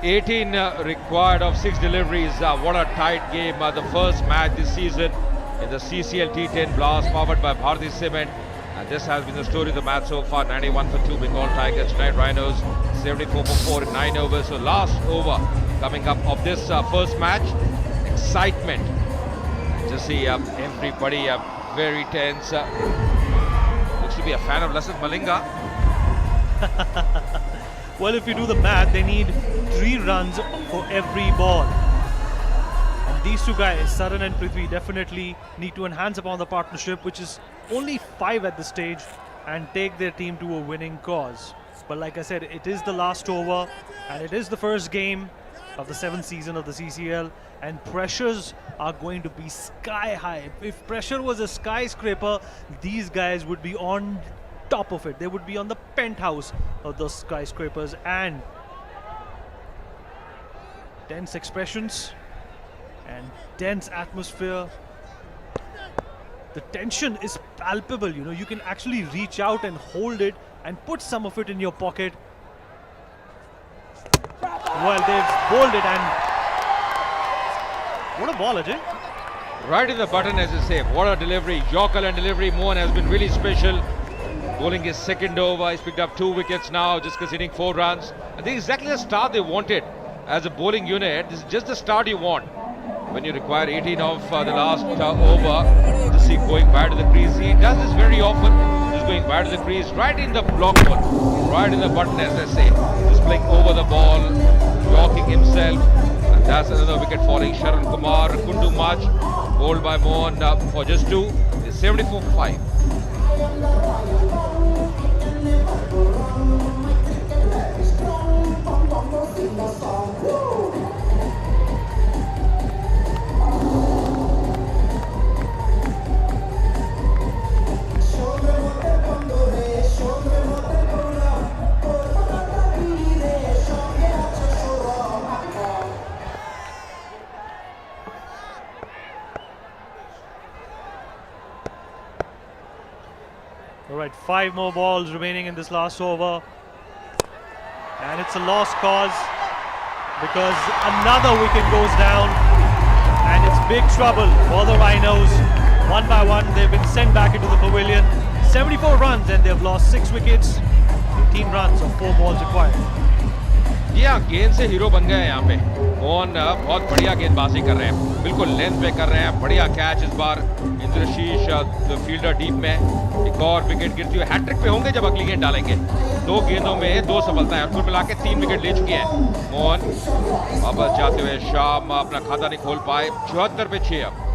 18 required of 6 deliveries. What a tight game. The first match this season in the CCL T10 Blast powered by Bharati Cement. And this has been the story of the match so far. 91 for 2 Bengal Tigers, Chennai Rhinos 74 for 4 in 9 overs. So last over coming up of this first match. Excitement. Just see everybody very tense. Looks to be a fan of Lasith Malinga. Well, if you do the math, they need 3 runs for every ball. And these two guys, Saran and Prithvi, definitely need to enhance upon the partnership, which is only 5 at this stage, and take their team to a winning cause. But like I said, it is the last over, and it is the first game of the 7th season of the CCL, and pressures are going to be sky high. If pressure was a skyscraper, these guys would be on top of it. They would be on the penthouse of those skyscrapers. And tense expressions and tense atmosphere. The tension is palpable, you know. You can actually reach out and hold it and put some of it in your pocket. Well, they've bowled it, and what a ball, Ajay. Right in the button, as you say. What a delivery. Yorker and delivery. Mohan has been really special. Bowling his second over. He's picked up 2 wickets now, just conceding 4 runs. I think exactly the start they wanted as a bowling unit. This is just the start you want when you require 18 of the last over. To see going back to the crease. He does this very often. Just going back to the crease, right in the block ball, right in the button, as I say. Just playing over the ball, blocking himself. And that's another wicket falling. Sharan Kumar couldn't do much. Bowled by Mohan for just 2. It's 74 for 5. Alright, 5 more balls remaining in this last over. And it's a lost cause because another wicket goes down. And it's big trouble for the Rhinos. One by one, they've been sent back into the pavilion. 74 runs and they've lost 6 wickets. 18 runs of 4 balls required. जी हाँ, गेंद से hero बन गए हैं यहाँ पे। मोहन बहुत बढ़िया गेंदबाजी कर रहे हैं, बिल्कुल लेंथ पे कर रहे हैं। बढ़िया कैच इस बार। इंद्रशीष फील्डर डीप में। एक और विकेट गिरती हुई हैट्रिक पे होंगे जब अगली गेंद डालेंगे। 2 गेंदों में 2 सफलताएं और कुल मिला के 3 विकेट ले चुके हैं मोहन। वापस जाते हुए शाम अपना खाता नहीं खोल पाए। 74 पे 6 अब।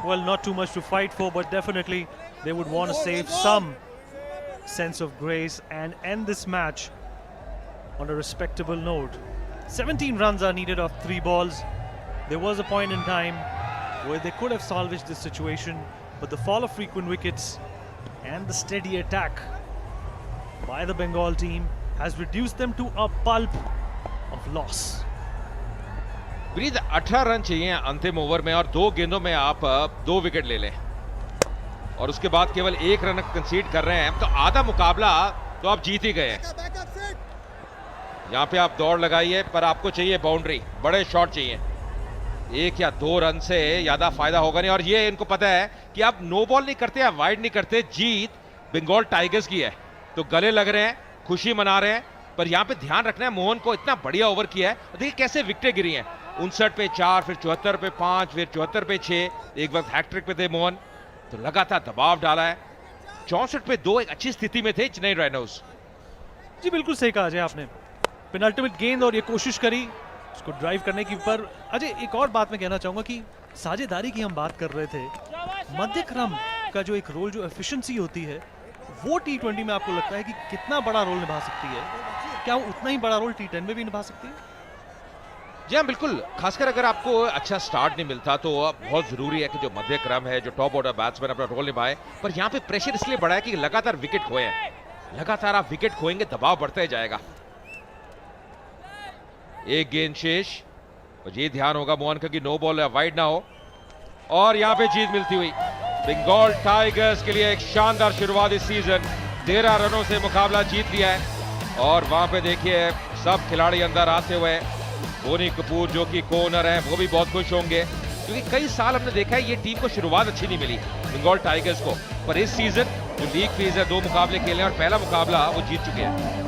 Well, not too much to fight for, but definitely they would want to save some sense of grace and end this match on a respectable note. 17 runs are needed off 3 balls. There was a point in time where they could have salvaged this situation, but the fall of frequent wickets and the steady attack by the Bengal team has reduced them to a pulp of loss. Breathe 18 run चाहिए अंतिम over में और 2 गेंदों में आप 2 wicket ले लें और उसके बाद केवल 1 रन कंसीड कर रहे हैं तो आधा मुकाबला तो आप जीत ही गए हैं। यहाँ पे आप दौड़ लगाइए पर आपको चाहिए बाउंड्री, बड़े शॉट चाहिए। 1 या 2 रन से ज्यादा फायदा होगा नहीं और ये इनको पता है कि आप नो बॉल नहीं करते, आप वाइड नहीं करते, जीत बंगाल टाइगर्स की है। तो गले लग रहे हैं, खुशी मना रहे हैं, पर यहाँ पे ध्यान रखना है मोहन को इतना बढ़िया ओवर किया है। देखिए कैसे विकेटें गिरी हैं। 59 पे 4, फिर 74 पे 5, फिर 74 पे 6, एक वक्त हैट्रिक पे थे मोहन। तो लगातार दबाव डाला है। 64 पे 2 एक अच्छी स्थिति में थे चेन्नई राइनोस। जी बिल्कुल सही कहा अजय आपने। पेनल्टीमेट गेंद और ये कोशिश करी उसको ड्राइव करने की। पर अजय एक और बात मैं कहना चाहूंगा कि साझेदारी की हम बात कर रहे थे, मध्य क्रम का जो एक रोल, जो एफिशिएंसी होती है, वो T20 में आपको लगता है कि कितना बड़ा रोल निभा सकती है? क्या वो उतना ही बड़ा रोल T10 में भी निभा सकती है? जी हाँ बिल्कुल, खासकर अगर आपको अच्छा स्टार्ट नहीं मिलता तो बहुत जरूरी है कि जो मध्य क्रम है, जो टॉप ऑर्डर बैट्समैन अपना रोल निभाए। पर यहाँ पे प्रेशर इसलिए बढ़ा है कि लगातार विकेट खोए हैं। लगातार आप विकेट खोएंगे, दबाव बढ़ता ही जाएगा। एक गेंद शेष, और ये ध्यान होगा मोहन का कि नो बॉल या वाइड ना हो, और यहां पे जीत मिलती हुई बंगाल टाइगर्स के लिए एक शानदार शुरुआत इस सीजन। 13 रनों से मुकाबला जीत लिया है, और वहां पे देखिए सब खिलाड़ी अंदर आते हुए, बोनी कपूर जो कि को-ओनर हैं वो भी बहुत खुश होंगे, क्योंकि कई साल हमने देखा है ये टीम को शुरुआत अच्छी नहीं मिली बंगाल टाइगर्स को, पर इस सीजन जो लीग फेज है 2 मुकाबले खेले और पहला मुकाबला वो जीत चुके हैं।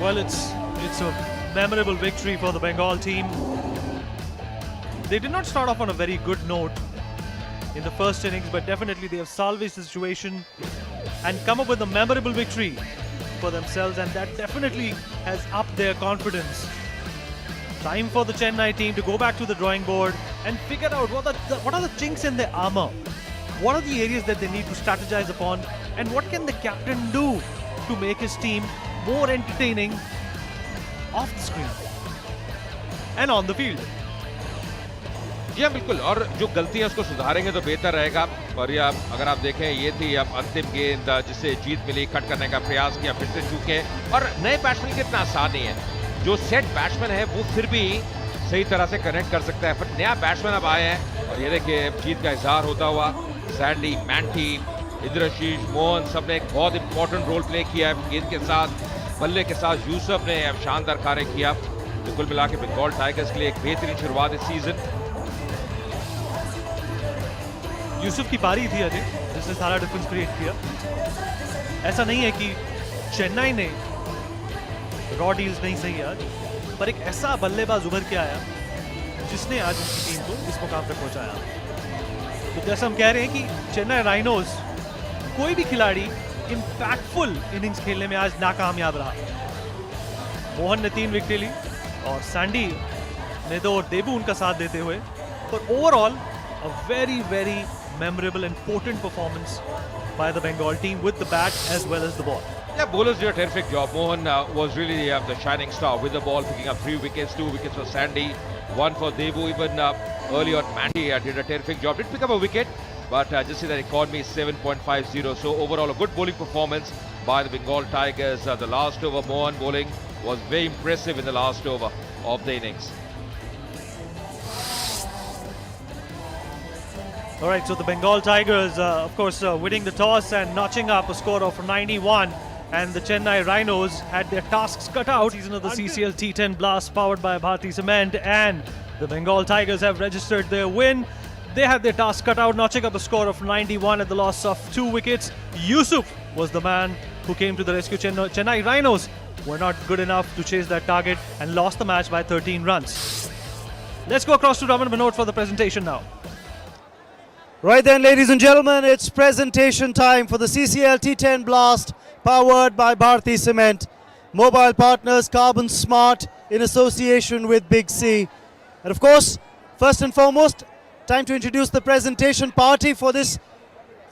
Well, it's a memorable victory for the Bengal team. They did not start off on a very good note in the first innings, but definitely they have salvaged the situation and come up with a memorable victory for themselves, and that definitely has upped their confidence. Time for the Chennai team to go back to the drawing board and figure out what are the chinks in their armor, what are the areas that they need to strategize upon, and what can the captain do to make his team more entertaining off the screen and on the field. जी हाँ बिल्कुल, और जो गलती है उसको सुधारेंगे तो बेहतर रहेगा। और ये अगर आप देखें ये थी अब अंतिम गेंद जिससे जीत मिली, कट करने का प्रयास किया, फिर से चूके, और नए बैट्समैन के इतना आसान नहीं है, जो सेट बैट्समैन है वो फिर भी सही तरह से कनेक्ट कर सकता है, पर नया बैट्समैन अब आए हैं और ये देखिए जीत का इजहार होता हुआ। सैंडी, मैंटी, इंद्रशीष, मोहन सब ने एक बहुत इंपॉर्टेंट रोल प्ले किया है गेंद के साथ, बल्ले के साथ यूसुफ ने शानदार कार्य किया। तो कुल मिला के बंगाल टाइगर्स के लिए एक बेहतरीन शुरुआत इस सीजन। यूसुफ की पारी थी अजय, जिसने सारा डिफरेंस क्रिएट किया। ऐसा नहीं है कि चेन्नई ने रॉ डील्स नहीं सही आज, पर एक ऐसा बल्लेबाज उभर के आया जिसने आज उसकी टीम को इस मुकाम तक पहुंचाया। तो जैसा हम कह रहे हैं कि चेन्नई राइनोज, कोई भी खिलाड़ी इंपैक्टफुल इनिंग्स खेलने में आज नाकामयाब रहा। मोहन ने 3 विकेटें ली और सैंडी ने 2 और देबू उनका साथ देते हुए, पर overall a very memorable and potent performance by the Bengal team with the bat as well as the ball. Yeah, bowlers did a terrific job. Mohan was really the shining star with the ball, picking up 3 wickets, 2 wickets for Sandy, 1 for Debu. Even early on, Mandy did a terrific job. Did pick up a wicket, but just see that economy is 7.50. So overall, a good bowling performance by the Bengal Tigers. The last over, Mohan bowling was very impressive in the last over of the innings. All right, so the Bengal Tigers, of course, winning the toss and notching up a score of 91. And the Chennai Rhinos had their tasks cut out. Season of the CCL T10 Blast powered by Bharti Cement. And the Bengal Tigers have registered their win. They had their tasks cut out, notching up a score of 91 at the loss of 2 wickets. Yusuf was the man who came to the rescue. Chennai Rhinos were not good enough to chase that target and lost the match by 13 runs. Let's go across to Raman Manoj for the presentation now. Right then, ladies and gentlemen, it's presentation time for the CCL T10 Blast, powered by Bharti Cement. Mobile partners Carbon Smart in association with Big C. And of course, first and foremost, time to introduce the presentation party for this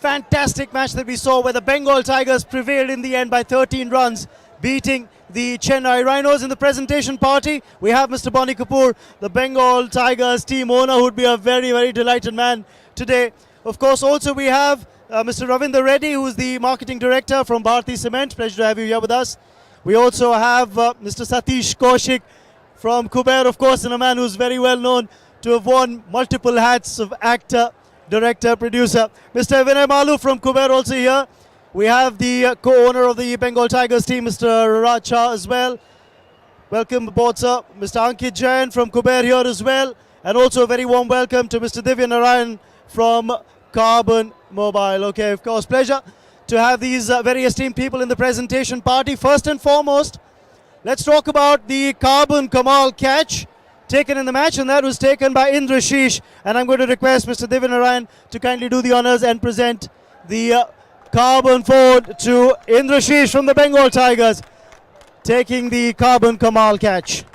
fantastic match that we saw, where the Bengal Tigers prevailed in the end by 13 runs, beating the Chennai Rhinos. In the presentation party, we have Mr. Bonnie Kapoor, the Bengal Tigers team owner, who would be a very delighted man today. Of course, also we have Mr. Ravinder Reddy, who is the marketing director from Bharti Cement. Pleasure to have you here with us. We also have Mr. Satish Kaushik from Kuber, of course, and a man who's very well known to have worn multiple hats of actor, director, producer. Mr. Vinay Malu from Kuber also here. We have the co-owner of the Bengal Tigers team, Mr. Racha, as well. Welcome aboard, sir. Mr. Ankit Jain from Kuber here as well. And also a very warm welcome to Mr. Divya Narayan from Carbon Mobile. Okay, of course, pleasure to have these very esteemed people in the presentation party. First and foremost, let's talk about the Carbon Kamal catch taken in the match, and that was taken by Indrashish. And I'm going to request Mr. Divya Narayan to kindly do the honors and present the Carbon Ford to Indrashish from the Bengal Tigers, taking the Carbon Kamal catch.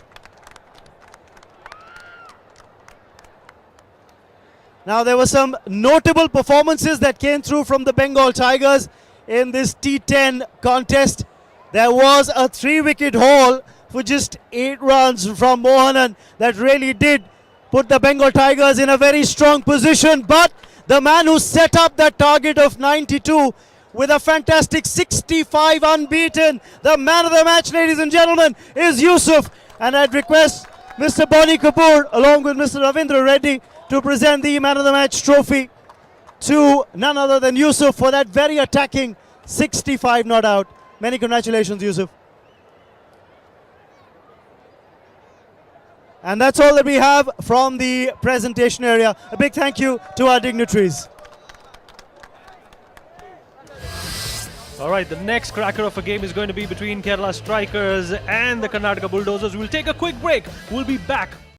Now, there were some notable performances that came through from the Bengal Tigers in this T10 contest. There was a 3-wicket haul for just 8 runs from Mohanan that really did put the Bengal Tigers in a very strong position. But the man who set up that target of 92 with a fantastic 65 unbeaten. The man of the match, ladies and gentlemen, is Yusuf. And I'd request Mr. Bonnie Kapoor along with Mr. Ravindra Reddy to present the man of the match trophy to none other than Yusuf for that very attacking 65 not out. Many congratulations, Yusuf. And that's all that we have from the presentation area. A big thank you to our dignitaries. All right, the next cracker of a game is going to be between Kerala Strikers and the Karnataka Bulldozers. We'll take a quick break. We'll be back